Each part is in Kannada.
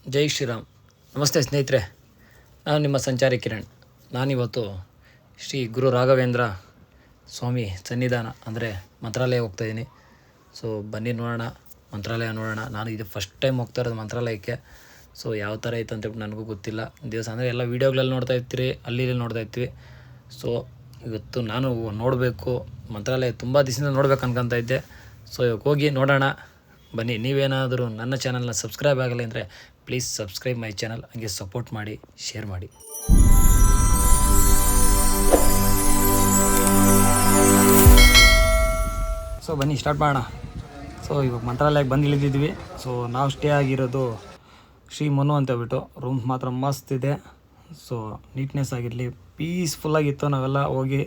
ಜೈ ಶ್ರೀರಾಮ್. ನಮಸ್ತೆ ಸ್ನೇಹಿತರೆ, ನಾನು ನಿಮ್ಮ ಸಂಚಾರಿ ಕಿರಣ್. ನಾನಿವತ್ತು ಶ್ರೀ ಗುರು ರಾಘವೇಂದ್ರ ಸ್ವಾಮಿ ಸನ್ನಿಧಾನ ಅಂದರೆ ಮಂತ್ರಾಲಯ ಹೋಗ್ತಾಯಿದ್ದೀನಿ. ಸೊ ಬನ್ನಿ ನೋಡೋಣ, ಮಂತ್ರಾಲಯ ನೋಡೋಣ. ನಾನು ಇದು ಫಸ್ಟ್ ಟೈಮ್ ಹೋಗ್ತಾ ಇರೋದು ಮಂತ್ರಾಲಯಕ್ಕೆ. ಸೊ ಯಾವ ಥರ ಐತೆ ಅಂತೇಳ್ಬಿಟ್ಟು ನನಗೂ ಗೊತ್ತಿಲ್ಲ. ದಿವಸ ಅಂದರೆ ಎಲ್ಲ ವೀಡಿಯೋಗಳಲ್ಲಿ ನೋಡ್ತಾ ಇರ್ತೀರಿ, ಅಲ್ಲಿ ನೋಡ್ತಾ ಇರ್ತೀವಿ. ಸೊ ಇವತ್ತು ನಾನು ನೋಡಬೇಕು, ಮಂತ್ರಾಲಯ ತುಂಬ ದಿವಸದಿಂದ ನೋಡ್ಬೇಕು ಅನ್ಕೊತಾ ಇದ್ದೆ. ಸೊ ಇವಾಗ ಹೋಗಿ ನೋಡೋಣ ಬನ್ನಿ. ನೀವೇನಾದರೂ ನನ್ನ ಚಾನಲ್ನ ಸಬ್ಸ್ಕ್ರೈಬ್ ಆಗಲ್ಲ ಅಂದರೆ ಪ್ಲೀಸ್ ಸಬ್ಸ್ಕ್ರೈಬ್ ಮೈ ಚಾನಲ್, ಹಾಗೆ ಸಪೋರ್ಟ್ ಮಾಡಿ, ಶೇರ್ ಮಾಡಿ. ಸೊ ಬನ್ನಿ ಸ್ಟಾರ್ಟ್ ಮಾಡೋಣ. ಸೊ ಇವಾಗ ಮಂತ್ರಾಲಯಕ್ಕೆ ಬಂದು ಇಳಿದಿದ್ವಿ. ಸೊ ನಾವು ಸ್ಟೇ ಆಗಿರೋದು ಶ್ರೀ ಮನು ಅಂತ ಹೇಳ್ಬಿಟ್ಟು. ರೂಮ್ಸ್ ಮಾತ್ರ ಮಸ್ತ್ ಇದೆ. ಸೊ ನೀಟ್ನೆಸ್ ಆಗಿರಲಿ, ಪೀಸ್ಫುಲ್ಲಾಗಿತ್ತು. ನಾವೆಲ್ಲ ಹೋಗಿ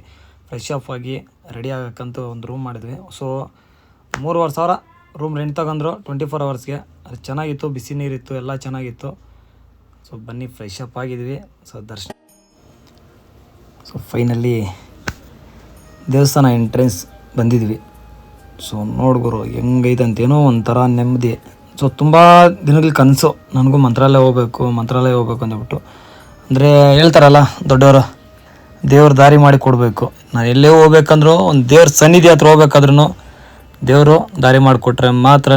ಫ್ರೆಶ್ ಅಪ್ ಆಗಿ ರೆಡಿ ಆಗೋಕ್ಕಂತೂ ಒಂದು ರೂಮ್ ಮಾಡಿದ್ವಿ. ಸೊ 3,500 ರೂಮ್ ರೆಂಟ್ ತಗೊಂಡ್ರು 24 ಅವರ್ಸ್ಗೆ. ಅದು ಚೆನ್ನಾಗಿತ್ತು, ಬಿಸಿ ನೀರಿತ್ತು, ಎಲ್ಲ ಚೆನ್ನಾಗಿತ್ತು. ಸೊ ಬನ್ನಿ ಫ್ರೆಶ್ ಅಪ್ ಆಗಿದ್ವಿ. ಸೊ ದರ್ಶನ. ಸೊ ಫೈನಲಿ ದೇವಸ್ಥಾನ ಎಂಟ್ರೆನ್ಸ್ ಬಂದಿದ್ವಿ. ಸೊ ನೋಡ್ಗುರು ಹೆಂಗೈತೆ ಅಂತೇನೋ ಒಂಥರ ನೆಮ್ಮದಿ. ಸೊ ತುಂಬ ದಿನಗಳ ಕನಸು ನನಗೂ ಮಂತ್ರಾಲಯ ಹೋಗ್ಬೇಕು ಅಂದ್ಬಿಟ್ಟು. ಅಂದರೆ ಹೇಳ್ತಾರಲ್ಲ ದೊಡ್ಡವರು, ದೇವ್ರ ದಾರಿ ಮಾಡಿ ಕೊಡಬೇಕು. ನಾನು ಎಲ್ಲೇ ಹೋಗ್ಬೇಕಂದ್ರೂ ಒಂದು ದೇವ್ರ ಸನ್ನಿಧಿ ಹತ್ರ ಹೋಗ್ಬೇಕಾದ್ರೂ ದೇವರು ದಾರಿ ಮಾಡಿಕೊಟ್ರೆ ಮಾತ್ರ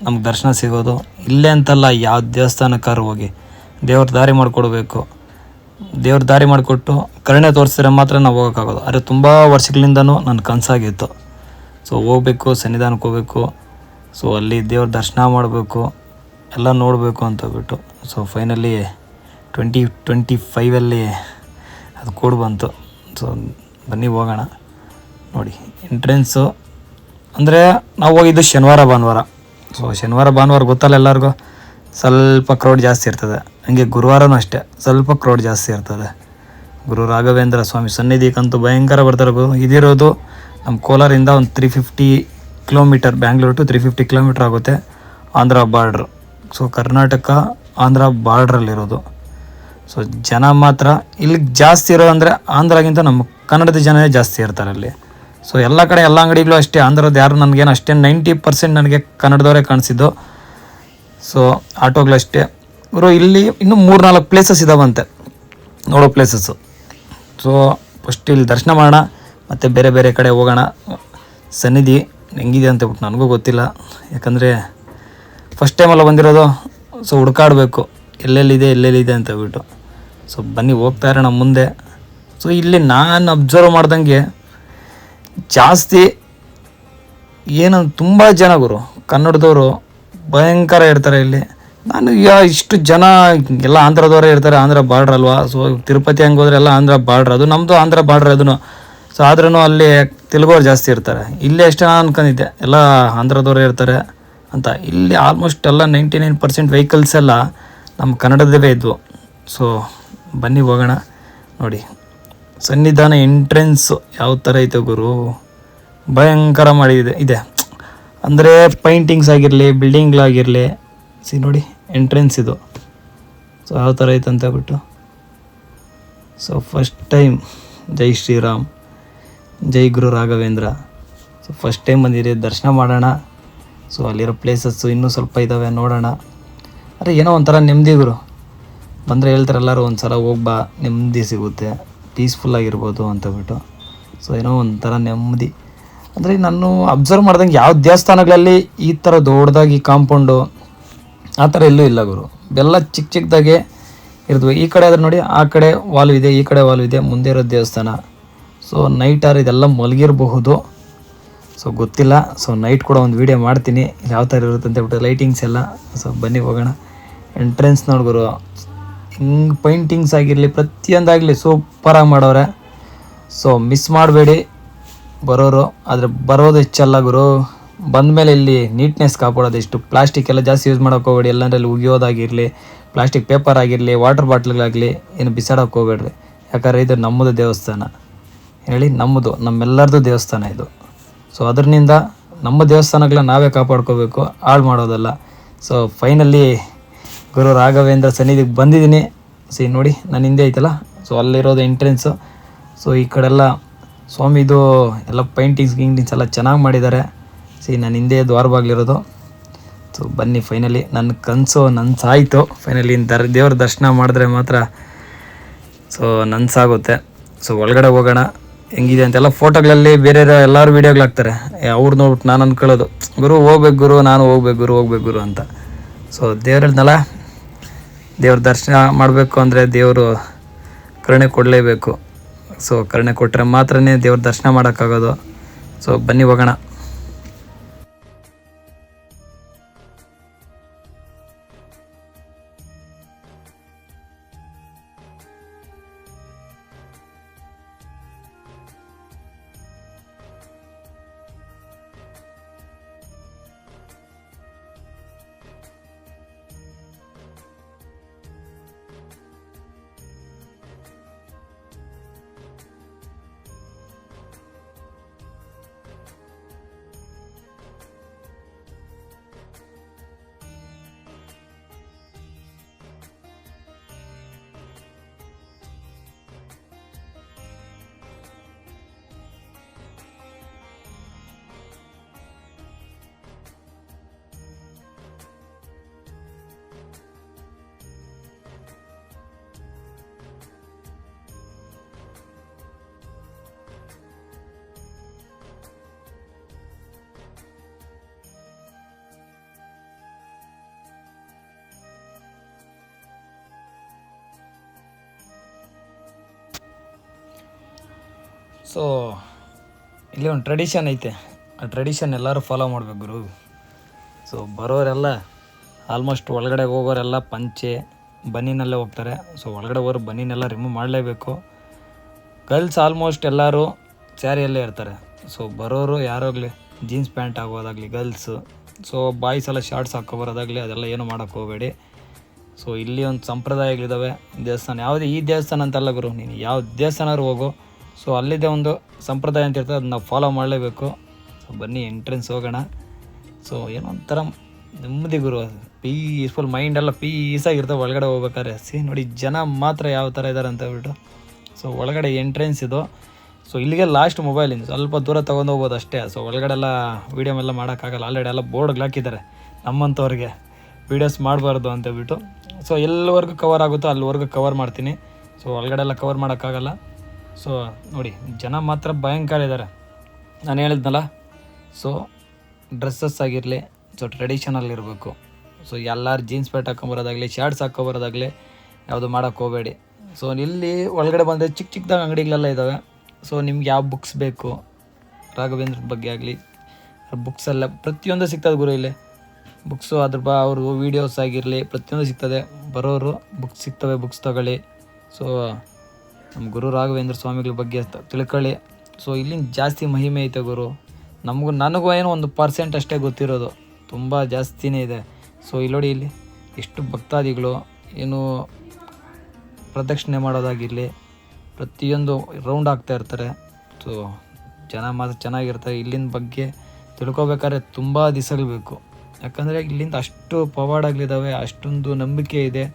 ನಮ್ಗೆ ದರ್ಶನ ಸಿಗೋದು. ಇಲ್ಲೇ ಅಂತಲ್ಲ, ಯಾವ ದೇವಸ್ಥಾನಕ್ಕಾರು ಹೋಗಿ ದೇವ್ರ ದಾರಿ ಮಾಡಿಕೊಡ್ಬೇಕು. ದೇವ್ರ ದಾರಿ ಮಾಡಿಕೊಟ್ಟು ಕರುಣೆ ತೋರಿಸಿದ್ರೆ ಮಾತ್ರ ನಾವು ಹೋಗೋಕ್ಕಾಗೋದು. ಆದರೆ ತುಂಬ ವರ್ಷಗಳಿಂದನೂ ನನ್ನ ಕನಸಾಗಿತ್ತು. ಸೊ ಹೋಗ್ಬೇಕು, ಸನ್ನಿಧಾನಕ್ಕೆ ಹೋಗ್ಬೇಕು. ಸೊ ಅಲ್ಲಿ ದೇವ್ರ ದರ್ಶನ ಮಾಡಬೇಕು, ಎಲ್ಲ ನೋಡಬೇಕು ಅಂತಬಿಟ್ಟು. ಸೊ ಫೈನಲಿ 2025 ಅದು ಕೂಡ ಬಂತು. ಸೊ ಬನ್ನಿ ಹೋಗೋಣ. ನೋಡಿ ಎಂಟ್ರೆನ್ಸು ಅಂದರೆ ನಾವು ಹೋಗಿದ್ದು ಶನಿವಾರ ಭಾನುವಾರ. ಸೊ ಶನಿವಾರ ಭಾನುವಾರ ಗೊತ್ತಲ್ಲ ಎಲ್ಲರಿಗೂ, ಸ್ವಲ್ಪ ಕ್ರೌಡ್ ಜಾಸ್ತಿ ಇರ್ತದೆ. ಹಂಗೆ ಗುರುವಾರನೂ ಅಷ್ಟೇ, ಸ್ವಲ್ಪ ಕ್ರೌಡ್ ಜಾಸ್ತಿ ಇರ್ತದೆ. ಗುರು ರಾಘವೇಂದ್ರ ಸ್ವಾಮಿ ಸನ್ನಿಧಿಗಂತೂ ಭಯಂಕರ ಬರ್ತಾರೆ. ಇದಿರೋದು ನಮ್ಮ ಕೋಲಾರಿಂದ ಒಂದು 350 ಕಿಲೋಮೀಟರ್, ಬ್ಯಾಂಗ್ಳೂರು ಟು 350 ಕಿಲೋಮೀಟ್ರ್ ಆಗುತ್ತೆ. ಆಂಧ್ರ ಬಾರ್ಡ್ರು. ಸೊ ಕರ್ನಾಟಕ ಆಂಧ್ರ ಬಾರ್ಡ್ರಲ್ಲಿರೋದು. ಸೊ ಜನ ಮಾತ್ರ ಇಲ್ಲಿಗೆ ಜಾಸ್ತಿ ಇರೋ ಅಂದರೆ ಆಂಧ್ರಗಿಂತ ನಮ್ಮ ಕನ್ನಡದ ಜನನೇ ಜಾಸ್ತಿ ಇರ್ತಾರೆ ಅಲ್ಲಿ. ಸೊ ಎಲ್ಲ ಕಡೆ ಎಲ್ಲ ಅಂಗಡಿಗಳು ಅಷ್ಟೇ. ಆಂಧ್ರದ್ದು ಯಾರು ನನಗೇನು ಅಷ್ಟೇ 90% ನನಗೆ ಕನ್ನಡದವರೇ ಕಾಣಿಸಿದ್ದು. ಸೊ ಆಟೋಗಳಷ್ಟೇ. ಇವರು ಇಲ್ಲಿ ಇನ್ನೂ 3-4 ಪ್ಲೇಸಸ್ ಇದ್ದಾವಂತೆ ನೋಡೋ ಪ್ಲೇಸಸ್ಸು. ಸೊ ಫಸ್ಟ್ ಇಲ್ಲಿ ದರ್ಶನ ಮಾಡೋಣ, ಮತ್ತು ಬೇರೆ ಬೇರೆ ಕಡೆ ಹೋಗೋಣ. ಸನ್ನಿಧಿ ಹೆಂಗಿದೆ ಅಂತ ಹೇಳ್ಬಿಟ್ಟು ನನಗೂ ಗೊತ್ತಿಲ್ಲ, ಯಾಕಂದರೆ ಫಸ್ಟ್ ಟೈಮೆಲ್ಲ ಬಂದಿರೋದು. ಸೊ ಹುಡ್ಕಾಡಬೇಕು ಎಲ್ಲೆಲ್ಲಿದೆ ಅಂತ ಹೇಳ್ಬಿಟ್ಟು. ಸೊ ಬನ್ನಿ ಹೋಗ್ತಾ ಇರೋಣ ಮುಂದೆ. ಸೊ ಇಲ್ಲಿ ನಾನು ಅಬ್ಸರ್ವ್ ಮಾಡ್ದಂಗೆ ಜಾಸ್ತಿ ಏನು ತುಂಬ ಜನ ಗುರು ಕನ್ನಡದವರು ಭಯಂಕರ ಇರ್ತಾರೆ ಇಲ್ಲಿ. ನಾನು ಇಷ್ಟು ಜನ ಎಲ್ಲ ಆಂಧ್ರದವರೇ ಇರ್ತಾರೆ, ಆಂಧ್ರ ಬಾರ್ಡ್ರ್ ಅಲ್ವಾ. ಸೊ ತಿರುಪತಿ ಹಂಗೆ ಹೋದ್ರೆ ಎಲ್ಲ ಆಂಧ್ರ ಬಾರ್ಡ್ರ್, ಅದು ನಮ್ಮದು ಆಂಧ್ರ ಬಾರ್ಡ್ರ್ ಅದನ್ನು. ಸೊ ಆದ್ರೂ ಅಲ್ಲಿ ತೆಲುಗುವ್ರು ಜಾಸ್ತಿ ಇರ್ತಾರೆ. ಇಲ್ಲಿ ಅಷ್ಟೇ ನಾನು ಅನ್ಕೊಂಡಿದ್ದೆ ಎಲ್ಲ ಆಂಧ್ರದವರೇ ಇರ್ತಾರೆ ಅಂತ. ಇಲ್ಲಿ ಆಲ್ಮೋಸ್ಟ್ ಎಲ್ಲ 99% ವೆಹಿಕಲ್ಸ್ ಎಲ್ಲ ನಮ್ಮ ಕನ್ನಡದವೇ ಇದ್ವು. ಸೊ ಬನ್ನಿ ಹೋಗೋಣ. ನೋಡಿ ಸನ್ನಿಧಾನ ಎಂಟ್ರೆನ್ಸು ಯಾವ ಥರ ಐತೆ ಗುರು, ಭಯಂಕರ ಇದೆ. ಅಂದರೆ ಪೈಂಟಿಂಗ್ಸ್ ಆಗಿರಲಿ, ಬಿಲ್ಡಿಂಗ್ಗಳಾಗಿರಲಿ. ನೋಡಿ ಎಂಟ್ರೆನ್ಸ್ ಇದು. ಸೊ ಯಾವ ಥರ ಐತೆ ಅಂತ ಹೇಳ್ಬಿಟ್ಟು. ಸೊ ಫಸ್ಟ್ ಟೈಮ್ ಜೈ ಶ್ರೀರಾಮ್, ಜೈ Guru Raghavendra. So first time ಬಂದಿರಿ, ದರ್ಶನ ಮಾಡೋಣ. ಸೊ ಅಲ್ಲಿರೋ ಪ್ಲೇಸಸ್ಸು ಇನ್ನೂ ಸ್ವಲ್ಪ ಇದ್ದಾವೆ, ನೋಡೋಣ. ಅರೆ ಏನೋ ಒಂಥರ ನೆಮ್ಮದಿ ಗುರು. ಬಂದರೆ ಹೇಳ್ತಾರೆ ಎಲ್ಲರೂ ಒಂದು ಸಲ ಹೋಗ್ಬಾ, ನೆಮ್ಮದಿ ಸಿಗುತ್ತೆ, ಪೀಸ್ಫುಲ್ಲಾಗಿರ್ಬೋದು ಅಂತಬಿಟ್ಟು. ಸೊ ಏನೋ ಒಂಥರ ನೆಮ್ಮದಿ. ಅಂದರೆ ನಾನು ಅಬ್ಸರ್ವ್ ಮಾಡ್ದಂಗೆ ಯಾವ ದೇವಸ್ಥಾನಗಳಲ್ಲಿ ಈ ಥರ ದೊಡ್ಡದಾಗಿ ಕಾಂಪೌಂಡು ಆ ಥರ ಎಲ್ಲೂ ಇಲ್ಲ ಗುರು. ಎಲ್ಲ ಚಿಕ್ಕದಾಗೆ ಇರ್ತವೆ. ಈ ಕಡೆ ಆದ್ರೆ ನೋಡಿ, ಆ ಕಡೆ ವಾಲು ಇದೆ, ಈ ಕಡೆ ವಾಲು ಇದೆ, ಮುಂದೆ ಇರೋ ದೇವಸ್ಥಾನ. ಸೊ ನೈಟ್ ಆರು ಇದೆಲ್ಲ ಮಲಗಿರಬಹುದು. ಸೊ ಗೊತ್ತಿಲ್ಲ. ಸೊ ನೈಟ್ ಕೂಡ ಒಂದು ವೀಡಿಯೋ ಮಾಡ್ತೀನಿ ಯಾವ ಥರ ಇರುತ್ತೆ ಅಂತ ಹೇಳ್ಬಿಟ್ಟು, ಲೈಟಿಂಗ್ಸ್ ಎಲ್ಲ. ಸೊ ಬನ್ನಿ ಹೋಗೋಣ. ಎಂಟ್ರೆನ್ಸ್ ನೋಡ್ಗುರು ಹಿಂಗೆ ಪೈಂಟಿಂಗ್ಸ್ ಆಗಿರಲಿ, ಪ್ರತಿಯೊಂದಾಗಲಿ ಸೂಪರಾಗಿ ಮಾಡೋರೆ. ಸೊ ಮಿಸ್ ಮಾಡಬೇಡಿ ಬರೋರು. ಆದರೆ ಬರೋದು ಹೆಚ್ಚಲ್ಲ ಗುರು. ಬಂದಮೇಲೆ ಇಲ್ಲಿ ನೀಟ್ನೆಸ್ ಕಾಪಾಡೋದು ಎಷ್ಟು. ಪ್ಲಾಸ್ಟಿಕ್ ಎಲ್ಲ ಜಾಸ್ತಿ ಯೂಸ್ ಮಾಡೋಕೆ ಹೋಗ್ಬೇಡಿ. ಎಲ್ಲಂದ್ರಲ್ಲಿ ಉಗಿಯೋದಾಗಿರಲಿ, ಪ್ಲಾಸ್ಟಿಕ್ ಪೇಪರ್ ಆಗಿರಲಿ, ವಾಟರ್ ಬಾಟ್ಲ್ಗಳಾಗಲಿ ಏನು ಬಿಸಾಡೋಕೆ ಹೋಗ್ಬೇಡ್ರಿ. ಯಾಕಂದರೆ ಇದು ನಮ್ಮದು ದೇವಸ್ಥಾನ ಹೇಳಿ, ನಮ್ಮದು ನಮ್ಮೆಲ್ಲರದು ದೇವಸ್ಥಾನ ಇದು. ಸೊ ಅದರಿಂದ ನಮ್ಮ ದೇವಸ್ಥಾನಗಳನ್ನ ನಾವೇ ಕಾಪಾಡ್ಕೋಬೇಕು, ಹಾಳು ಮಾಡೋದಲ್ಲ. ಸೊ ಫೈನಲಿ ಗುರು ರಾಘವೇಂದ್ರ ಸನ್ನಿಧಿಗೆ ಬಂದಿದ್ದೀನಿ. ನೋಡಿ ನನ್ನ ಹಿಂದೆ ಐತಲ್ಲ, ಸೊ ಅಲ್ಲಿರೋದು ಎಂಟ್ರೆನ್ಸು. ಸೊ ಈ ಕಡೆಲ್ಲ ಸ್ವಾಮಿದು ಎಲ್ಲ ಪೈಂಟಿಂಗ್ಸ್ ಎಲ್ಲ ಚೆನ್ನಾಗಿ ಮಾಡಿದ್ದಾರೆ. ನನ್ನ ಹಿಂದೆ ದ್ವಾರ ಬಾಗಿಲಿರೋದು ಸೊ ಬನ್ನಿ, ಫೈನಲಿ ನನ್ನ ಕನಸು ನನಸಾಯಿತು. ಫೈನಲಿ ದೇವ್ರ ದರ್ಶನ ಮಾಡಿದ್ರೆ ಮಾತ್ರ ಸೊ ನನಸಾಗುತ್ತೆ. ಸೊ ಒಳಗಡೆ ಹೋಗೋಣ, ಹೆಂಗಿದೆ ಅಂತೆಲ್ಲ ಫೋಟೋಗಳಲ್ಲಿ ಬೇರೆ ಎಲ್ಲರೂ ವೀಡಿಯೋಗಳಾಗ್ತಾರೆ. ಅವ್ರು ನೋಡ್ಬಿಟ್ಟು ನಾನು ಅಂದ್ಕೊಳ್ಳೋದು, ಗುರು ಹೋಗ್ಬೇಕು ಗುರು, ನಾನು ಹೋಗ್ಬೇಕು ಗುರು ಅಂತ. ಸೊ ದೇವ್ರನ್ನಲ್ಲ, ದೇವ್ರ ದರ್ಶನ ಮಾಡಬೇಕು ಅಂದರೆ ದೇವರು ಕರುಣೆ ಕೊಡಲೇಬೇಕು. ಸೊ ಕರುಣೆ ಕೊಟ್ಟರೆ ಮಾತ್ರನೇ ದೇವ್ರ ದರ್ಶನ ಮಾಡೋಕ್ಕಾಗೋದು. ಸೊ ಬನ್ನಿ ಹೋಗೋಣ. ಸೊ ಇಲ್ಲಿ ಒಂದು ಟ್ರೆಡಿಷನ್ ಐತೆ, ಆ ಟ್ರೆಡಿಷನ್ ಎಲ್ಲರೂ ಫಾಲೋ ಮಾಡಬೇಕು ಗುರು. ಸೊ ಬರೋರೆಲ್ಲ ಆಲ್ಮೋಸ್ಟ್ ಒಳಗಡೆ ಹೋಗೋರೆಲ್ಲ ಪಂಚೆ ಬನ್ನಿನಲ್ಲೇ ಹೋಗ್ತಾರೆ. ಸೊ ಒಳಗಡೆ ಹೋಗೋರು ಬನ್ನಿನೆಲ್ಲ ರಿಮೂವ್ ಮಾಡಲೇಬೇಕು. ಗರ್ಲ್ಸ್ ಆಲ್ಮೋಸ್ಟ್ ಎಲ್ಲರೂ ಸ್ಯಾರಿಯಲ್ಲೇ ಇರ್ತಾರೆ. ಸೊ ಬರೋರು ಯಾರಾಗಲಿ ಜೀನ್ಸ್ ಪ್ಯಾಂಟ್ ಆಗೋದಾಗಲಿ ಗರ್ಲ್ಸು. ಸೊ ಬಾಯ್ಸ್ ಎಲ್ಲ ಶಾರ್ಟ್ಸ್ ಹಾಕ್ಕೊಬರೋದಾಗಲಿ ಅದೆಲ್ಲ ಏನು ಮಾಡೋಕ್ಕೆ ಹೋಗಬೇಡಿ. ಸೊ ಇಲ್ಲಿ ಒಂದು ಸಂಪ್ರದಾಯಗಳಿದ್ದಾವೆ. ದೇವಸ್ಥಾನ ಯಾವುದೇ ಈ ದೇವಸ್ಥಾನ ಅಂತಲ್ಲ ಗುರು, ನೀನು ಯಾವ ದೇವಸ್ಥಾನಾದ್ರು ಹೋಗು, ಸೊ ಅಲ್ಲಿದ್ದೇ ಒಂದು ಸಂಪ್ರದಾಯ ಅಂತ ಇರ್ತದೆ, ಅದನ್ನ ನಾವು ಫಾಲೋ ಮಾಡಲೇಬೇಕು. ಸೊ ಬನ್ನಿ ಎಂಟ್ರೆನ್ಸ್ ಹೋಗೋಣ. ಸೊ ಏನೋ ಒಂಥರ ನೆಮ್ಮದಿ ಗುರು, ಪೀಸ್ಫುಲ್ ಮೈಂಡೆಲ್ಲ ಪೀಸಾಗಿರ್ತವೆ ಒಳಗಡೆ ಹೋಗ್ಬೇಕಾದ್ರೆ. ನೋಡಿ ಜನ ಮಾತ್ರ ಯಾವ ಥರ ಇದ್ದಾರೆ ಅಂತ ಹೇಳ್ಬಿಟ್ಟು. ಸೊ ಒಳಗಡೆ ಎಂಟ್ರೆನ್ಸ್ ಇದು. ಸೊ ಇಲ್ಲಿಗೆ ಲಾಸ್ಟ್ ಮೊಬೈಲಿಂದ ಸ್ವಲ್ಪ ದೂರ ತೊಗೊಂಡು ಹೋಗ್ಬೋದು ಅಷ್ಟೇ. ಸೊ ಒಳಗಡೆಲ್ಲ ವೀಡಿಯೋ ಎಲ್ಲ ಮಾಡೋಕ್ಕಾಗಲ್ಲ, ಆಲ್ರೆಡಿ ಎಲ್ಲ ಬೋರ್ಡ್ಗಳು ಹಾಕಿದ್ದಾರೆ ನಮ್ಮಂಥವ್ರಿಗೆ ವೀಡಿಯೋಸ್ ಮಾಡಬಾರ್ದು ಅಂತೇಳ್ಬಿಟ್ಟು. ಸೊ ಎಲ್ಲಿವರೆಗೂ ಕವರ್ ಆಗುತ್ತೋ ಅಲ್ಲಿವರೆಗೂ ಕವರ್ ಮಾಡ್ತೀನಿ. ಸೊ ಒಳಗಡೆ ಎಲ್ಲ ಕವರ್ ಮಾಡೋಕ್ಕಾಗಲ್ಲ. ಸೊ ನೋಡಿ ಜನ ಮಾತ್ರ ಭಯಂಕರ ಇದ್ದಾರೆ. ನಾನು ಹೇಳಿದ್ನಲ್ಲ, ಸೊ ಡ್ರೆಸ್ಸಸ್ ಆಗಿರಲಿ, ಸೊ ಟ್ರೆಡಿಷನಲ್ ಇರಬೇಕು. ಸೊ ಎಲ್ಲರೂ ಜೀನ್ಸ್ ಪ್ಯಾಂಟ್ ಹಾಕ್ಕೊಂಬರೋದಾಗಲಿ ಶಾರ್ಟ್ಸ್ ಹಾಕ್ಕೊಬರೋದಾಗಲಿ ಯಾವುದು ಮಾಡೋಕ್ಕೆ ಹೋಗಬೇಡಿ. ಸೊ ಇಲ್ಲಿ ಒಳಗಡೆ ಬಂದರೆ ಚಿಕ್ಕ ಚಿಕ್ಕದಾಗ ಅಂಗಡಿಗಳೆಲ್ಲ ಇದ್ದಾವೆ. ಸೊ ನಿಮ್ಗೆ ಯಾವ ಬುಕ್ಸ್ ಬೇಕು, ರಾಘವೇಂದ್ರ ಬಗ್ಗೆ ಆಗಲಿ ಬುಕ್ಸ್ ಎಲ್ಲ ಪ್ರತಿಯೊಂದು ಸಿಗ್ತದೆ ಗುರು ಇಲ್ಲಿ. ಬುಕ್ಸು ಅವ್ರದ್ದು ವೀಡಿಯೋಸ್ ಆಗಿರಲಿ ಪ್ರತಿಯೊಂದು ಸಿಗ್ತದೆ. ಬರೋರು ಬುಕ್ಸ್ ಸಿಗ್ತವೆ, ಬುಕ್ಸ್ ತಗೊಳ್ಳಿ. ಸೊ ನಮ್ಮ ಗುರು ರಾಘವೇಂದ್ರ ಸ್ವಾಮಿಗಳ ಬಗ್ಗೆ ತಿಳ್ಕೊಳ್ಳಿ. ಸೊ ಇಲ್ಲಿನ ಜಾಸ್ತಿ ಮಹಿಮೆ ಐತೆ ಗುರು. ನನಗೂ ಏನೋ 1% ಅಷ್ಟೇ ಗೊತ್ತಿರೋದು, ತುಂಬ ಜಾಸ್ತಿನೇ ಇದೆ. ಸೊ ಇಲ್ಲಿ ನೋಡಿ, ಇಲ್ಲಿ ಎಷ್ಟು ಭಕ್ತಾದಿಗಳು ಏನು ಪ್ರದಕ್ಷಿಣೆ ಮಾಡೋದಾಗಿರಲಿ ಪ್ರತಿಯೊಂದು ರೌಂಡ್ ಆಗ್ತಾ ಇರ್ತಾರೆ. ಸೊ ಜನ ಮಾತ್ರ ಚೆನ್ನಾಗಿರ್ತಾರೆ. ಇಲ್ಲಿನ ಬಗ್ಗೆ ತಿಳ್ಕೊಬೇಕಾದ್ರೆ ತುಂಬ ದಿವಸಗಳು ಬೇಕು. ಯಾಕಂದರೆ ಇಲ್ಲಿಂದ ಅಷ್ಟು ಪವಾಡಗಳಿದ್ದಾವೆ, ಅಷ್ಟೊಂದು ನಂಬಿಕೆ ಇದೆ.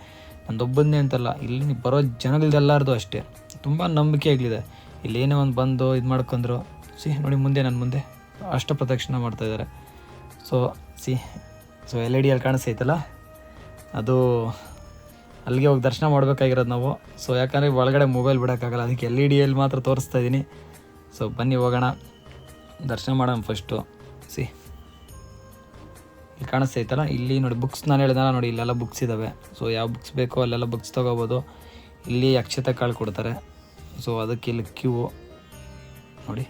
ನಂದೊಬ್ಬಂದೇ ಅಂತಲ್ಲ, ಇಲ್ಲಿ ಬರೋ ಜನಗಳದೆಲ್ಲಾರ್ದು ಅಷ್ಟೇ ತುಂಬ ನಂಬಿಕೆಗಳಿದೆ. ಇಲ್ಲೇನೇ ಒಂದು ಬಂದು ಇದು ಮಾಡ್ಕೊಂಡ್ರು. ನೋಡಿ ನನ್ನ ಮುಂದೆ ಅಷ್ಟ ಪ್ರದಕ್ಷಿಣೆ ಮಾಡ್ತಾಯಿದ್ದಾರೆ. ಸೊ LED ಅಲ್ಲಿ ಕಾಣಿಸ್ತೈತಲ್ಲ, ಅದು ಅಲ್ಲಿಗೆ ಹೋಗಿ ದರ್ಶನ ಮಾಡಬೇಕಾಗಿರೋದು ನಾವು. ಸೊ ಯಾಕಂದರೆ ಒಳಗಡೆ ಮೊಬೈಲ್ ಬಿಡೋಕ್ಕಾಗಲ್ಲ, ಅದಕ್ಕೆ LED ಅಲ್ಲಿ ಮಾತ್ರ ತೋರಿಸ್ತಾ ಇದ್ದೀನಿ. ಸೊ ಬನ್ನಿ ಹೋಗೋಣ, ದರ್ಶನ ಮಾಡೋಣ ಫಸ್ಟು. ಇಲ್ಲಿ ಕಾಣಿಸ್ತೈತಲ್ಲ, ಇಲ್ಲಿ ನೋಡಿ ಬುಕ್ಸ್ ನಾನು ಹೇಳಿದಲ್ಲ, ನೋಡಿ ಇಲ್ಲೆಲ್ಲ ಬುಕ್ಸ್ ಇದ್ದಾವೆ. ಸೊ ಯಾವ ಬುಕ್ಸ್ ಬೇಕೋ ಅಲ್ಲೆಲ್ಲ ಬುಕ್ಸ್ ತೊಗೋಬೋದು. ಇಲ್ಲಿ ಅಕ್ಷತೆ ಕಾಳು ಕೊಡ್ತಾರೆ. ಸೊ ಅದಕ್ಕೆ ಇಲ್ಲಿ ಕ್ಯೂ ನೋಡಿ.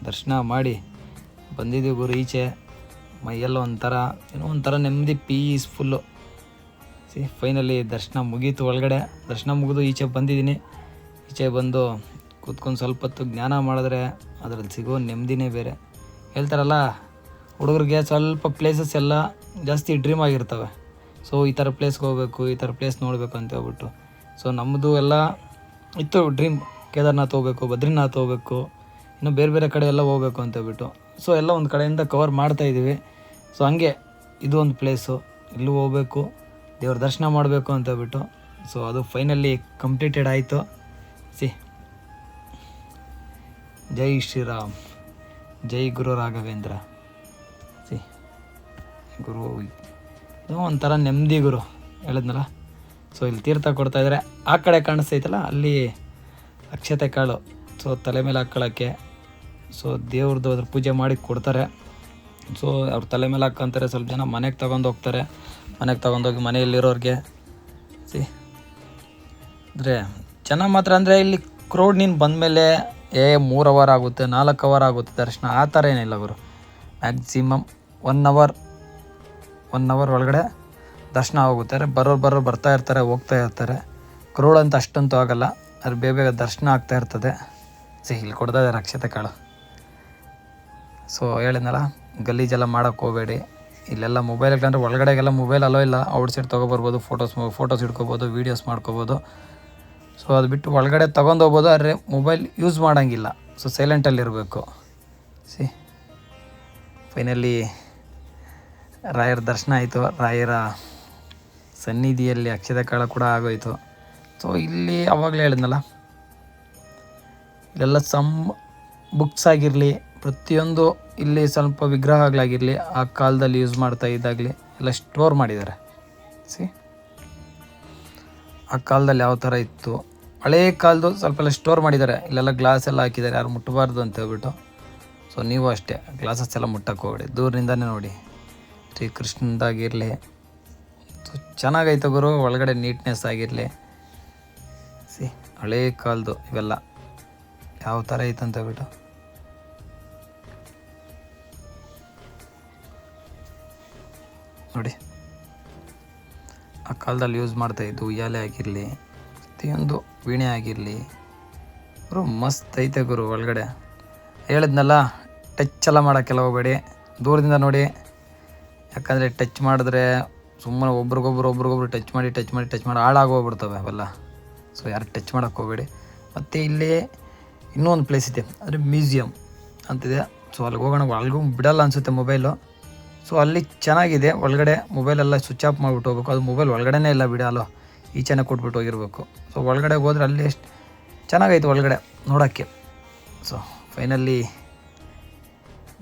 ದರ್ಶನ ಮಾಡಿ ಬಂದಿದ್ದೀವಿ ಗುರು. ಈಚೆ ಮೈಯೆಲ್ಲ ಒಂಥರ ನೆಮ್ಮದಿ, ಪೀಸ್ಫುಲ್ಲು. ಫೈನಲಿ ದರ್ಶನ ಮುಗೀತು. ಒಳಗಡೆ ದರ್ಶನ ಮುಗಿದು ಈಚೆ ಬಂದಿದ್ದೀನಿ. ಈಚೆ ಬಂದು ಕೂತ್ಕೊಂಡು ಸ್ವಲ್ಪ ಹೊತ್ತು ಜ್ಞಾನ ಮಾಡಿದ್ರೆ ಅದರಲ್ಲಿ ಸಿಗೋ ನೆಮ್ಮದಿನೇ ಬೇರೆ. ಹೇಳ್ತಾರಲ್ಲ, ಹುಡುಗರಿಗೆ ಸ್ವಲ್ಪ ಪ್ಲೇಸಸ್ ಎಲ್ಲ ಜಾಸ್ತಿ ಡ್ರೀಮ್ ಆಗಿರ್ತವೆ. ಸೊ ಈ ಥರ ಪ್ಲೇಸ್ಗೆ ಹೋಗಬೇಕು, ಈ ಥರ ಪ್ಲೇಸ್ ನೋಡಬೇಕು ಅಂತ ಹೇಳ್ಬಿಟ್ಟು. ಸೊ ನಮ್ಮದು ಎಲ್ಲ ಇತ್ತು ಡ್ರೀಮ್, ಕೇದಾರ್ನಾಥ್ ಹೋಗಬೇಕು, ಬದ್ರಿನಾಥ್ ಹೋಗಬೇಕು, ಇನ್ನು ಬೇರೆ ಬೇರೆ ಕಡೆ ಎಲ್ಲ ಹೋಗಬೇಕು ಅಂತ ಹೇಳ್ಬಿಟ್ಟು. ಸೊ ಎಲ್ಲ ಒಂದು ಕಡೆಯಿಂದ ಕವರ್ ಮಾಡ್ತಾಯಿದ್ದೀವಿ. ಸೊ ಹಂಗೆ ಇದು ಒಂದು ಪ್ಲೇಸು, ಇಲ್ಲೂ ಹೋಗಬೇಕು, ದೇವ್ರ ದರ್ಶನ ಮಾಡಬೇಕು ಅಂತ ಹೇಳ್ಬಿಟ್ಟು. ಸೊ ಅದು ಫೈನಲಿ ಕಂಪ್ಲೀಟೆಡ್ ಆಯಿತು. ಜೈ ಶ್ರೀರಾಮ್, ಜೈ ಗುರು ರಾಘವೇಂದ್ರ. ಗುರು ಒಂಥರ ನೆಮ್ಮದಿ ಗುರು, ಹೇಳಿದ್ನಲ್ಲ. ಸೊ ಇಲ್ಲಿ ತೀರ್ಥ ಕೊಡ್ತಾಯಿದ್ದಾರೆ. ಆ ಕಡೆ ಕಾಣಿಸ್ತೈತಲ್ಲ ಅಲ್ಲಿ ಅಕ್ಷತೆ ಕಾಳು, ಸೊ ತಲೆ ಮೇಲೆ ಹಾಕ್ಕೊಳ್ಳೋಕ್ಕೆ. ಸೊ ದೇವ್ರದ್ದು ಅದ್ರ ಪೂಜೆ ಮಾಡಿ ಕೊಡ್ತಾರೆ. ಸೊ ಅವ್ರ ತಲೆ ಮೇಲೆ ಹಾಕ್ಕೊಂತಾರೆ. ಸ್ವಲ್ಪ ಜನ ಮನೆಗೆ ತಗೊಂಡು ಹೋಗ್ತಾರೆ. ಮನೆಗೆ ತೊಗೊಂಡೋಗಿ ಮನೆಯಲ್ಲಿರೋರಿಗೆ ಅಂದರೆ ಜನ ಮಾತ್ರ ಅಂದರೆ ಇಲ್ಲಿ ಕ್ರೌಡ್ ನೀನು ಬಂದಮೇಲೆ 3 ಅವರ್ ಆಗುತ್ತೆ, 4 ಅವರ್ ಆಗುತ್ತೆ ದರ್ಶನ, ಆ ಥರ ಏನಿಲ್ಲ ಗುರು. ಮ್ಯಾಕ್ಸಿಮಮ್ 1 ಅವರ್ ಒಳಗಡೆ ದರ್ಶನ ಹೋಗುತ್ತಾರೆ. ಬರೋರು ಬರ್ತಾ ಇರ್ತಾರೆ, ಹೋಗ್ತಾ ಇರ್ತಾರೆ. ಕ್ರೌಡ್ ಅಂತ ಅಷ್ಟಂತೂ ಆಗೋಲ್ಲ, ಅದು ಬೇಗ ದರ್ಶನ ಆಗ್ತಾ ಇರ್ತದೆ. ಇಲ್ಲಿ ಕೊಡ್ತಾ ಇದ್ದಾರೆ ಅಕ್ಷತೆ ಕಾಳು. ಸೊ ಹೇಳಿದ್ನಲ್ಲ, ಗಲೀಜೆಲ್ಲ ಮಾಡೋಕ್ಕೆ ಹೋಗಬೇಡಿ. ಇಲ್ಲೆಲ್ಲ ಮೊಬೈಲ್ಗೆ ಅಂದರೆ ಒಳಗಡೆಗೆಲ್ಲ ಮೊಬೈಲ್ ಅಲೋ ಇಲ್ಲ. ಔಟ್ಸೈಡ್ ತೊಗೊಬರ್ಬೋದು, ಫೋಟೋಸ್ ಹಿಡ್ಕೊಬೋದು, ವೀಡಿಯೋಸ್ ಮಾಡ್ಕೊಬೋದು. ಸೊ ಅದು ಬಿಟ್ಟು ಒಳಗಡೆ ತೊಗೊಂಡೋಗ್ಬೋದು, ಆದರೆ ಮೊಬೈಲ್ ಯೂಸ್ ಮಾಡೋಂಗಿಲ್ಲ. ಸೊ ಸೈಲೆಂಟಲ್ಲಿರಬೇಕು. ಫೈನಲಿ ರಾಯರ ದರ್ಶನ ಆಯಿತು. ರಾಯರ ಸನ್ನಿಧಿಯಲ್ಲಿ ಅಕ್ಷತೆ ಕಾಳು ಕೂಡ ಆಗೋಯಿತು. ಸೊ ಇಲ್ಲಿ ಆವಾಗಲೇ ಹೇಳಿದ್ನಲ್ಲ, ಇಲ್ಲೆಲ್ಲ ಬುಕ್ಸ್ ಆಗಿರಲಿ, ಪ್ರತಿಯೊಂದು ಇಲ್ಲಿ ಸ್ವಲ್ಪ ವಿಗ್ರಹಗಳಾಗಿರಲಿ, ಆ ಕಾಲದಲ್ಲಿ ಯೂಸ್ ಮಾಡ್ತಾ ಇದ್ದಾಗಲಿ ಎಲ್ಲ ಸ್ಟೋರ್ ಮಾಡಿದ್ದಾರೆ. ಆ ಕಾಲದಲ್ಲಿ ಯಾವ ಥರ ಇತ್ತು, ಹಳೇ ಕಾಲದ್ದು ಸ್ವಲ್ಪ ಎಲ್ಲ ಸ್ಟೋರ್ ಮಾಡಿದ್ದಾರೆ. ಇಲ್ಲೆಲ್ಲ ಗ್ಲಾಸ್ ಎಲ್ಲ ಹಾಕಿದ್ದಾರೆ, ಯಾರು ಮುಟ್ಟಬಾರ್ದು ಅಂತ ಹೇಳ್ಬಿಟ್ಟು. ಸೊ ನೀವು ಅಷ್ಟೇ ಗ್ಲಾಸಸ್ ಎಲ್ಲ ಮುಟ್ಟಕ್ಕೆ ಹೋಗಬೇಡಿ, ದೂರದಿಂದನೇ ನೋಡಿ. ಶ್ರೀ ಕೃಷ್ಣದಾಗಿರಲಿ, ಸೊ ಚೆನ್ನಾಗೈತೆ ಗುರು. ಒಳಗಡೆ ನೀಟ್ನೆಸ್ ಆಗಿರಲಿ. ಹಳೇ ಕಾಲದ್ದು ಇವೆಲ್ಲ ಯಾವ ಥರ ಐತೆ ಅಂತ ಹೇಳ್ಬಿಟ್ಟು ನೋಡಿ. ಆ ಕಾಲದಲ್ಲಿ ಯೂಸ್ ಮಾಡ್ತಾಯಿದ್ದು ಉಯ್ಯಾಲೆ ಆಗಿರಲಿ, ಪ್ರತಿಯೊಂದು ವೀಣೆ ಆಗಿರಲಿ ಗುರು, ಮಸ್ತ್ ಐತೆ ಗುರು. ಒಳಗಡೆ ಹೇಳಿದ್ನಲ್ಲ, ಟಚ್ ಎಲ್ಲ ಮಾಡೋಕ್ಕೆಲ್ಲ ಹೋಗಬೇಡಿ, ದೂರದಿಂದ ನೋಡಿ. ಯಾಕಂದರೆ ಟಚ್ ಮಾಡಿದ್ರೆ ಸುಮ್ಮನೆ ಒಬ್ರಿಗೊಬ್ರು ಟಚ್ ಮಾಡಿ ಹಾಳಾಗೋಗ್ಬಿಡ್ತವೆ ಅವೆಲ್ಲ. ಸೊ ಯಾರು ಟಚ್ ಮಾಡೋಕ್ಕೆ ಹೋಗಬೇಡಿ. ಮತ್ತು ಇಲ್ಲಿ ಇನ್ನೂ ಒಂದು ಪ್ಲೇಸ್ ಇದೆ, ಅಂದರೆ ಮ್ಯೂಸಿಯಂ ಅಂತಿದೆ. ಸೊ ಅಲ್ಲಿಗೆ ಹೋಗೋಣ. ಅಲ್ಲಿಗೂ ಬಿಡಲ್ಲ ಅನಿಸುತ್ತೆ ಮೊಬೈಲು. ಸೊ ಅಲ್ಲಿ ಚೆನ್ನಾಗಿದೆ. ಒಳಗಡೆ ಮೊಬೈಲೆಲ್ಲ ಸ್ವಿಚ್ ಆಫ್ ಮಾಡಿಬಿಟ್ಟು ಹೋಗ್ಬೇಕು. ಅದು ಮೊಬೈಲ್ ಒಳಗಡೆನೇ ಇಲ್ಲ, ಬಿಡಲ್ಲ, ಈಚೆನೇ ಕೊಟ್ಬಿಟ್ಟು ಹೋಗಿರ್ಬೇಕು. ಸೊ ಒಳಗಡೆ ಹೋದ್ರೆ ಅಲ್ಲಿ ಎಷ್ಟು ಚೆನ್ನಾಗೈತೆ ಒಳಗಡೆ ನೋಡೋಕ್ಕೆ. ಸೊ ಫೈನಲಿ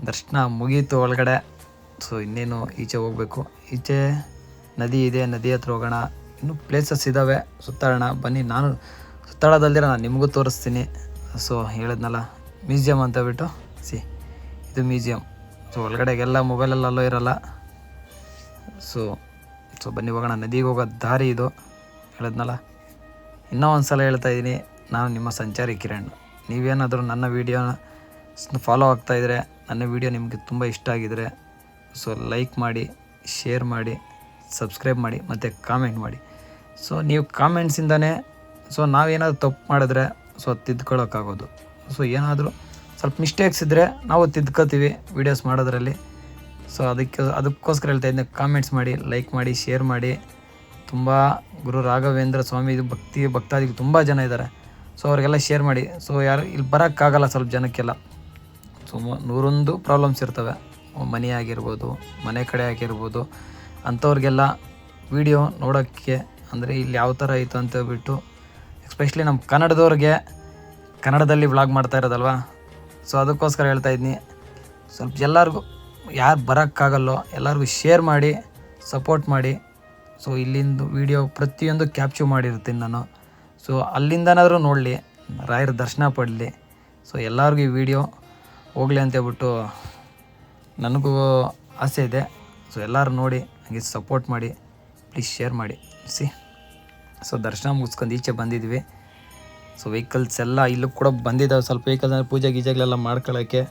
ದರ್ಶನ ಮುಗೀತು ಒಳಗಡೆ. ಸೊ ಇನ್ನೇನು ಈಚೆ ಹೋಗಬೇಕು. ಈಚೆ ನದಿ ಇದೆ, ನದಿ ಹತ್ರ ಹೋಗೋಣ. ಇನ್ನೂ ಪ್ಲೇಸಸ್ ಇದ್ದಾವೆ ಸುತ್ತಾಡೋಣ ಬನ್ನಿ. ನಾನು ಸುತ್ತಾಡೋದಲ್ದಿರ ನಾನು ನಿಮಗೂ ತೋರಿಸ್ತೀನಿ. ಸೊ ಹೇಳಿದ್ನಲ್ಲ, ಮ್ಯೂಸಿಯಂ ಅಂತ ಬಿಟ್ಟು ಇದು ಮ್ಯೂಸಿಯಂ. ಸೊ ಒಳಗಡೆಗೆಲ್ಲ ಮೊಬೈಲೆಲ್ಲ ಅಲ್ಲೋ ಇರೋಲ್ಲ. ಸೊ ಬನ್ನಿ ಹೋಗೋಣ. ನದಿಗೆ ಹೋಗೋ ದಾರಿ ಇದು, ಹೇಳಿದ್ನಲ್ಲ. ಇನ್ನೂ ಒಂದು ಸಲ ಹೇಳ್ತಾ ಇದ್ದೀನಿ, ನಾನು ನಿಮ್ಮ ಸಂಚಾರಿ ಕಿರಣ್. ನೀವೇನಾದರೂ ನನ್ನ ವೀಡಿಯೋನ ಫಾಲೋ ಆಗ್ತಾಯಿದ್ರೆ, ನನ್ನ ವೀಡಿಯೋ ನಿಮಗೆ ತುಂಬ ಇಷ್ಟ ಆಗಿದರೆ ಸೊ ಲೈಕ್ ಮಾಡಿ, ಶೇರ್ ಮಾಡಿ, ಸಬ್ಸ್ಕ್ರೈಬ್ ಮಾಡಿ ಮತ್ತು ಕಾಮೆಂಟ್ ಮಾಡಿ. ಸೊ ನೀವು ಕಾಮೆಂಟ್ಸಿಂದನೇ ಸೊ ನಾವೇನಾದರೂ ತಪ್ಪು ಮಾಡಿದ್ರೆ ಸೊ ತಿದ್ಕೊಳ್ಳೋಕ್ಕಾಗೋದು. ಸೊ ಏನಾದರೂ ಸ್ವಲ್ಪ ಮಿಸ್ಟೇಕ್ಸ್ ಇದ್ದರೆ ನಾವು ತಿದ್ಕೋತೀವಿ ವೀಡಿಯೋಸ್ ಮಾಡೋದ್ರಲ್ಲಿ. ಸೊ ಅದಕ್ಕೋಸ್ಕರ ಹೇಳ್ತಾ ಇದ್ದೀನಿ, ಕಾಮೆಂಟ್ಸ್ ಮಾಡಿ, ಲೈಕ್ ಮಾಡಿ, ಶೇರ್ ಮಾಡಿ. ತುಂಬ ಗುರು ರಾಘವೇಂದ್ರ ಸ್ವಾಮಿ ಭಕ್ತಾದಿಗಳು ತುಂಬ ಜನ ಇದ್ದಾರೆ. ಸೊ ಅವ್ರಿಗೆಲ್ಲ ಶೇರ್ ಮಾಡಿ. ಸೊ ಯಾರು ಇಲ್ಲಿ ಬರೋಕ್ಕಾಗಲ್ಲ ಸ್ವಲ್ಪ ಜನಕ್ಕೆಲ್ಲ. ಸೊ 101 ಪ್ರಾಬ್ಲಮ್ಸ್ ಇರ್ತವೆ, ಮನೆ ಆಗಿರ್ಬೋದು, ಮನೆ ಕಡೆ ಆಗಿರ್ಬೋದು. ಅಂಥವ್ರಿಗೆಲ್ಲ ವೀಡಿಯೋ ನೋಡೋಕ್ಕೆ ಅಂದರೆ ಇಲ್ಲಿ ಯಾವ ಥರ ಇತ್ತು ಅಂತ ಹೇಳ್ಬಿಟ್ಟು, ಎಸ್ಪೆಷಲಿ ನಮ್ಮ ಕನ್ನಡದವ್ರಿಗೆ ಕನ್ನಡದಲ್ಲಿ ವ್ಲಾಗ್ ಮಾಡ್ತಾ ಇರೋದಲ್ವ. ಸೊ ಅದಕ್ಕೋಸ್ಕರ ಹೇಳ್ತಾ ಇದ್ದೀನಿ, ಸ್ವಲ್ಪ ಎಲ್ಲರಿಗೂ ಯಾರು ಬರೋಕ್ಕಾಗಲ್ಲೋ ಎಲ್ಲರಿಗೂ ಶೇರ್ ಮಾಡಿ, ಸಪೋರ್ಟ್ ಮಾಡಿ. ಸೊ ಇಲ್ಲಿಂದು ವೀಡಿಯೋ ಪ್ರತಿಯೊಂದು ಕ್ಯಾಪ್ಚರ್ ಮಾಡಿರ್ತೀನಿ ನಾನು. ಸೊ ಅಲ್ಲಿಂದನಾದರೂ ನೋಡಲಿ, ರಾಯರ ದರ್ಶನ ಪಡಲಿ. ಸೊ ಎಲ್ಲರಿಗೂ ಈ ವಿಡಿಯೋ ಹೋಗಲಿ ಅಂತೇಳ್ಬಿಟ್ಟು ನನಗೂ ಆಸೆ ಇದೆ. ಸೊ ಎಲ್ಲರೂ ನೋಡಿ, ಹಾಗೆ ಸಪೋರ್ಟ್ ಮಾಡಿ, ಪ್ಲೀಸ್ ಶೇರ್ ಮಾಡಿ. ಸೊ ದರ್ಶನ ಮುಗಿಸ್ಕೊಂಡು ಈಚೆ ಬಂದಿದ್ವಿ. ಸೊ ವೆಹಿಕಲ್ಸ್ ಎಲ್ಲ ಇಲ್ಲೂ ಕೂಡ ಬಂದಿದ್ದಾವೆ. ಸ್ವಲ್ಪ ವೆಹಿಕಲ್ಸ್ ಅಂದರೆ ಪೂಜೆ ಗೀಜೆಗಳೆಲ್ಲ ಮಾಡ್ಕೊಳ್ಳೋಕ್ಕೆ.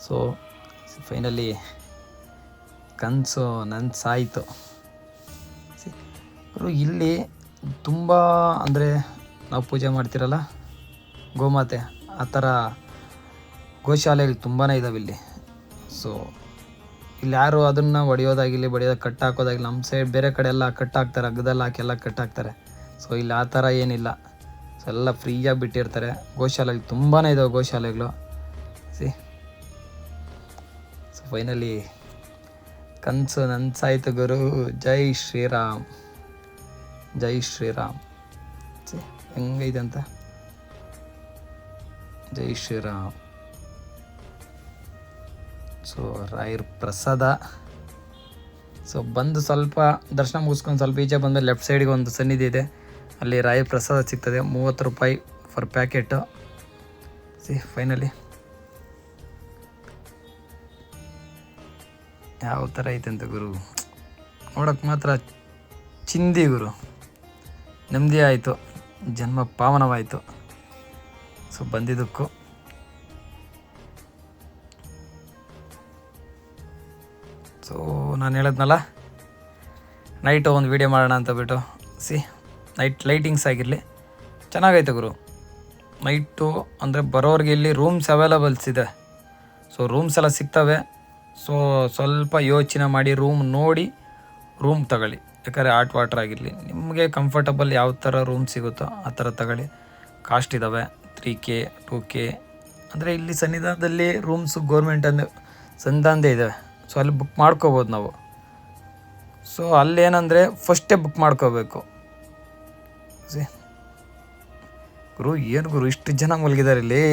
ಸೊ ಫೈನಲಿ ಕನಸು ನನ್ನ ಸಾಯಿತು. ಇಲ್ಲಿ ತುಂಬ ಅಂದರೆ ನಾವು ಪೂಜೆ ಮಾಡ್ತಿರಲ್ಲ ಗೋಮಾತೆ, ಆ ಥರ ಗೋಶಾಲೆಗಳು ತುಂಬಾ ಇದ್ದಾವೆ ಇಲ್ಲಿ. ಸೊ ಇಲ್ಲಿ ಯಾರು ಅದನ್ನು ಹೊಡೆಯೋದಾಗಿರಲಿ, ಕಟ್ ಹಾಕೋದಾಗಿಲ್ಲ. ನಮ್ಮ ಸೈಡ್ ಬೇರೆ ಕಡೆ ಎಲ್ಲ ಕಟ್ ಹಾಕ್ತಾರೆ, ಹಗ್ಗದಲ್ಲಿ ಹಾಕಿ ಎಲ್ಲ ಕಟ್ ಹಾಕ್ತಾರೆ. ಸೊ ಇಲ್ಲಿ ಆ ಥರ ಏನಿಲ್ಲ. ಸೊ ಎಲ್ಲ ಫ್ರೀಯಾಗಿ ಬಿಟ್ಟಿರ್ತಾರೆ. ಗೋಶಾಲೆಗಳು ತುಂಬಾ ಇದ್ದಾವೆ ಗೋಶಾಲೆಗಳು. ಸೊ ಫೈನಲಿ ಕನಸು ನನ್ನ ಸಾಯ್ತು ಗುರು. ಜೈ ಶ್ರೀರಾಮ್, ಜೈ ಶ್ರೀರಾಮ್. ಹೆಂಗೈತೆ ಅಂತ, ಜೈ ಶ್ರೀರಾಮ್. ಸೊ ರಾಯರ ಪ್ರಸಾದ ಸೊ ಬಂದು ಸ್ವಲ್ಪ ದರ್ಶನ ಮುಗಿಸ್ಕೊಂಡು ಸ್ವಲ್ಪ ಈಚೆ ಬಂದಮೇಲೆ ಲೆಫ್ಟ್ ಸೈಡಿಗೆ ಒಂದು ಸನ್ನಿಧಿ ಇದೆ, ಅಲ್ಲಿ ರಾಯ ಪ್ರಸಾದ ಸಿಗ್ತದೆ, 30 ರೂಪಾಯಿ ಫರ್ ಪ್ಯಾಕೆಟು. ಫೈನಲಿ ಯಾವ ಥರ ಐತೆ ಅಂತ ಗುರು, ನೋಡೋಕ್ಕೆ ಮಾತ್ರ ಚಿಂದಿ ಗುರು. ನೆಮ್ಮದಿ ಆಯಿತು, ಜನ್ಮ ಪಾವನವಾಯಿತು. ಸೊ ಬಂದಿದ್ದಕ್ಕೂ ಸೊ ನಾನು ಹೇಳಿದ್ನಲ್ಲ ನೈಟು ಒಂದು ವೀಡಿಯೋ ಮಾಡೋಣ ಅಂತ ಬಿಟ್ಟು. ನೈಟ್ ಲೈಟಿಂಗ್ಸ್ ಆಗಿರಲಿ ಚೆನ್ನಾಗೈತೆ ಗುರು. ನೈಟು ಅಂದರೆ ಬರೋರಿಗೆ ಇಲ್ಲಿ ರೂಮ್ಸ್ ಅವೈಲಬಲ್ಸ್ ಇದೆ. ಸೊ ರೂಮ್ಸ್ ಎಲ್ಲ ಸಿಗ್ತವೆ. ಸೊ ಸ್ವಲ್ಪ ಯೋಚನೆ ಮಾಡಿ ರೂಮ್ ನೋಡಿ ರೂಮ್ ತಗೊಳ್ಳಿ. ಯಾಕಂದರೆ ಹಾಟ್ ವಾಟರ್ ಆಗಿರಲಿ, ನಿಮಗೆ ಕಂಫರ್ಟಬಲ್ ಯಾವ ಥರ ರೂಮ್ ಸಿಗುತ್ತೋ ಆ ಥರ ತಗೊಳ್ಳಿ. ಕಾಸ್ಟ್ ಇದ್ದಾವೆ 3K 2K. ಅಂದರೆ ಇಲ್ಲಿ ಸನ್ನಿಧಾನದಲ್ಲಿ ರೂಮ್ಸು ಗೌರ್ಮೆಂಟ್ ಸಂಧಾನದೇ ಇದೆ. ಸೊ ಅಲ್ಲಿ ಬುಕ್ ಮಾಡ್ಕೋಬೋದು ನಾವು. ಸೊ ಅಲ್ಲೇನಂದರೆ ಫಸ್ಟೇ ಬುಕ್ ಮಾಡ್ಕೋಬೇಕು. ಗುರು ಏನು ಗುರು ಇಷ್ಟು ಜನ ಮಲಗಿದ್ದಾರೆ ಇಲ್ಲಿ.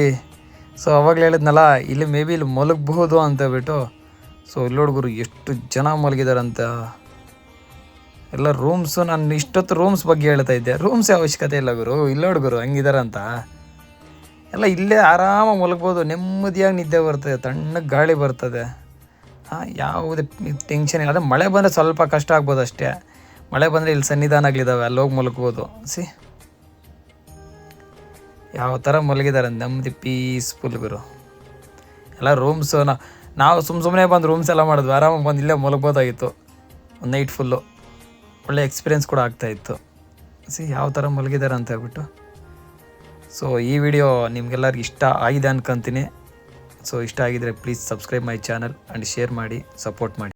ಸೊ ಅವಾಗಲೇ ಹೇಳಿದ್ನಲ್ಲ ಇಲ್ಲಿ ಮೇ ಬಿ ಇಲ್ಲಿ ಮಲಗಬಹುದು ಅಂತ ಬಿಟ್ಟು. ಸೊ ಇಲ್ಲಿ ನೋಡ್ಗುರು ಎಷ್ಟು ಜನ ಮಲಗಿದಾರಂತ. ಎಲ್ಲ ರೂಮ್ಸು, ನಾನು ಇಷ್ಟೊತ್ತು ರೂಮ್ಸ್ ಬಗ್ಗೆ ಹೇಳ್ತಾ ಇದ್ದೆ, ರೂಮ್ಸ್ ಅವಶ್ಯಕತೆ ಇಲ್ಲ ಗುರು. ಇಲ್ಲಿ ನೋಡ್ಗುರು ಹಂಗಿದಾರಂತ. ಎಲ್ಲ ಇಲ್ಲೇ ಆರಾಮಾಗಿ ಮಲಗ್ಬೋದು, ನೆಮ್ಮದಿಯಾಗಿ ನಿದ್ದೆ ಬರ್ತದೆ, ತಣ್ಣಗೆ ಗಾಳಿ ಬರ್ತದೆ. ಯಾವುದೇ ಟೆನ್ಷನ್ ಇಲ್ಲ. ಅದೇ ಮಳೆ ಬಂದರೆ ಸ್ವಲ್ಪ ಕಷ್ಟ ಆಗ್ಬೋದು ಅಷ್ಟೇ. ಮಳೆ ಬಂದರೆ ಇಲ್ಲಿ ಸನ್ನಿಧಾನಗಳಿದ್ದಾವೆ, ಅಲ್ಲಿ ಹೋಗಿ ಮಲಗ್ಬೋದು. ಯಾವ ಥರ ಮಲಗಿದ್ದಾರೆ, ನೆಮ್ಮದಿ ಪೀಸ್ಫುಲ್ ಗುರು. ಎಲ್ಲ ರೂಮ್ಸು ನಾವು ಸುಮ್ಮನೆ ಬಂದು ರೂಮ್ಸ್ ಎಲ್ಲ ಮಾಡಿದ್ವಿ, ಆರಾಮಾಗಿ ಬಂದು ಇಲ್ಲೇ ಮಲಗ್ಬೋದಾಗಿತ್ತು ಒಂದು ನೈಟ್ ಫುಲ್ಲು. ಒಳ್ಳೆ ಎಕ್ಸ್ಪೀರಿಯೆನ್ಸ್ ಕೂಡ ಆಗ್ತಾಯಿತ್ತು. ಯಾವ ಥರ ಮಲಗಿದ್ದಾರೆ ಅಂತ ಹೇಳ್ಬಿಟ್ಟು. ಸೊ ಈ ವಿಡಿಯೋ ನಿಮಗೆಲ್ಲರಿಗೂ ಇಷ್ಟ ಆಗಿದೆ ಅನ್ಕೊತೀನಿ. ಸೊ ಇಷ್ಟ ಆಗಿದರೆ please subscribe my channel and share ಮಾಡಿ, ಸಪೋರ್ಟ್ ಮಾಡಿ.